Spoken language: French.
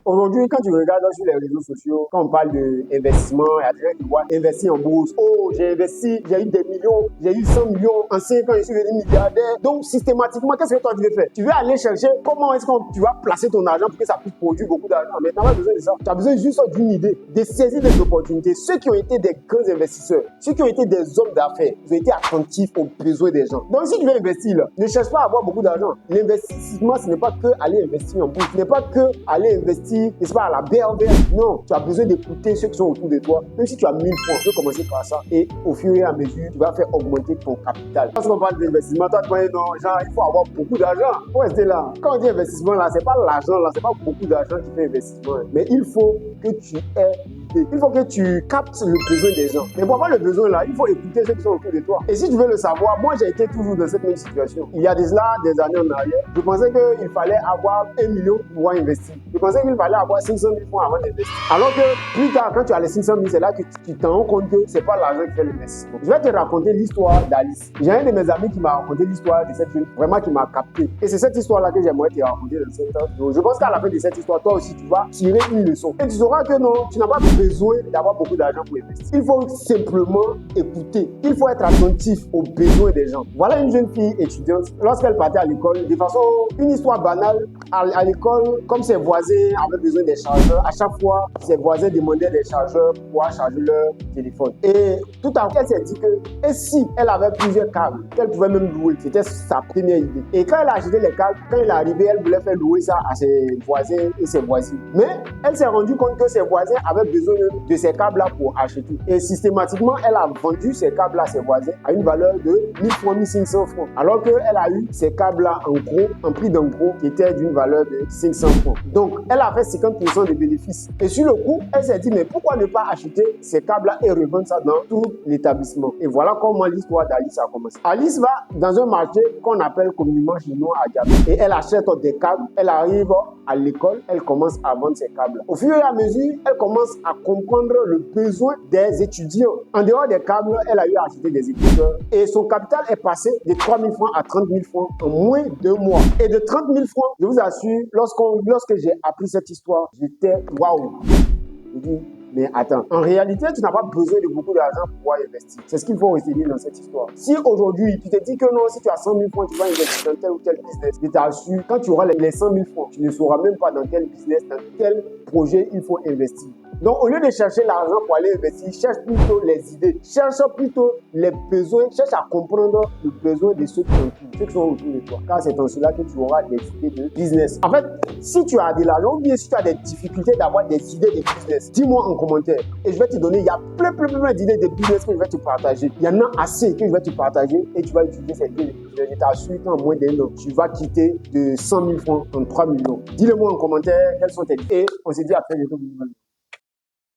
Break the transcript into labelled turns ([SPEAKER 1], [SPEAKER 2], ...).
[SPEAKER 1] Aujourd'hui, quand tu regardes sur les réseaux sociaux, quand on parle d'investissement, il y a des gens qui voient investir en bourse. Oh, j'ai investi, j'ai eu des millions, j'ai eu 100 millions en 5 ans, je suis devenu milliardaire. Donc, systématiquement, qu'est-ce que toi tu veux faire? Tu veux aller chercher comment est-ce que tu vas placer ton argent pour que ça puisse produire beaucoup d'argent. Mais tu n'as pas besoin de ça. Tu as besoin juste d'une idée, de saisir des opportunités. Ceux qui ont été des grands investisseurs, ceux qui ont été des hommes d'affaires, ils ont été attentifs aux besoins des gens. Donc, si tu veux investir, là, ne cherche pas à avoir beaucoup d'argent. L'investissement, ce n'est pas que aller investir en bourse. Ce n'est pas que aller investir, n'est-ce pas, à la BRB. Non, tu as besoin d'écouter ceux qui sont autour de toi. Même si tu as 1000 francs, tu peux commencer par ça. Et au fur et à mesure, tu vas faire augmenter ton capital. Parce qu'on parle d'investissement, toi, tu vois, non, genre, il faut avoir beaucoup d'argent pour rester là. Quand on dit investissement, là, c'est pas l'argent, là, c'est pas beaucoup d'argent qui fait investissement. Mais il faut que tu aies l'idée. Il faut que tu captes le besoin des gens. Mais pour avoir le besoin là, il faut écouter ceux qui sont autour de toi. Et si tu veux le savoir, moi, j'ai été toujours dans cette même situation. Il y a des années en arrière, je pensais qu'il fallait avoir 1 million pour pouvoir investir. Je pensais qu'il fallait avoir 500 000 francs avant d'investir. Alors que plus tard, quand tu as les 500 000, c'est là que tu t'en rends compte que c'est pas l'argent qui fait l'investissement. Je vais te raconter l'histoire d'Alice. J'ai un de mes amis qui m'a raconté l'histoire de cette fille, vraiment qui m'a capté. Et c'est cette histoire-là que j'aimerais te raconter dans cette vidéo. Je pense qu'à la fin de cette histoire, toi aussi, tu vas tirer une leçon. Et tu sauras que non, tu n'as pas besoin d'avoir beaucoup d'argent pour investir. Il faut simplement écouter. Il faut être attentif aux besoins des gens. Voilà une jeune fille étudiante, lorsqu'elle partait à l'école, de façon, une histoire banale, à l'école, comme ses voisins avaient besoin des chargeurs, à chaque fois, ses voisins demandaient des chargeurs pour pouvoir charger leur téléphone. Et tout à coup, elle s'est dit que, et si elle avait plusieurs câbles qu'elle pouvait même louer, c'était sa première idée. Et quand elle a acheté les câbles, quand elle est arrivée, elle voulait faire louer ça à ses voisins et ses voisines. Mais elle s'est rendue compte que ses voisins avaient besoin de ces câbles-là pour acheter. Et systématiquement, elle a vendu ces câbles-là à ses voisins à une valeur de 1000 francs, 1500 francs. Alors qu'elle a eu ces câbles-là en gros, en prix d'en gros, qui était d'une valeur de 500 francs. Donc, elle a fait 50% de bénéfices. Et sur le coup, elle s'est dit, mais pourquoi ne pas acheter ces câbles-là et revendre ça dans tout l'établissement? Et voilà comment l'histoire d'Alice a commencé. Alice va dans un marché qu'on appelle communément chinois à Diamant. Et elle achète des câbles. Elle arrive à l'école, elle commence à vendre ces câbles. Au fur et à mesure, elle commence à comprendre le besoin des étudiants. En dehors des câbles, elle a eu à acheter des écouteurs. Et son capital est passé de 3 000 francs à 30 000 francs en moins de 2 mois. Et de 30 000 francs, je vous assure, lorsque j'ai appris cette histoire, j'étais waouh. Je dis, mais attends, en réalité, tu n'as pas besoin de beaucoup d'argent pour pouvoir investir. C'est ce qu'il faut retenir dans cette histoire. Si aujourd'hui, tu te dis que non, si tu as 100 000 francs, tu vas investir dans tel ou tel business, je t'assure, quand tu auras les 100 000 francs, tu ne sauras même pas dans quel business, dans quel projet il faut investir. Donc, au lieu de chercher l'argent pour aller investir, cherche plutôt les idées, cherche plutôt les besoins, cherche à comprendre le besoin de ceux qui sont autour de toi. Car c'est en cela que tu auras des idées de business. En fait, si tu as de l'argent ou bien si tu as des difficultés d'avoir des idées de business, dis-moi en commentaire et je vais te donner, il y a plein d'idées de business que je vais te partager. Il y en a assez que je vais te partager et tu vas utiliser ces idées de business. Je t'assure qu'en moins d'un an, tu vas quitter de 100 000 francs en 3 millions. Dis-le-moi en commentaire quelles sont tes idées et on se dit à très bientôt.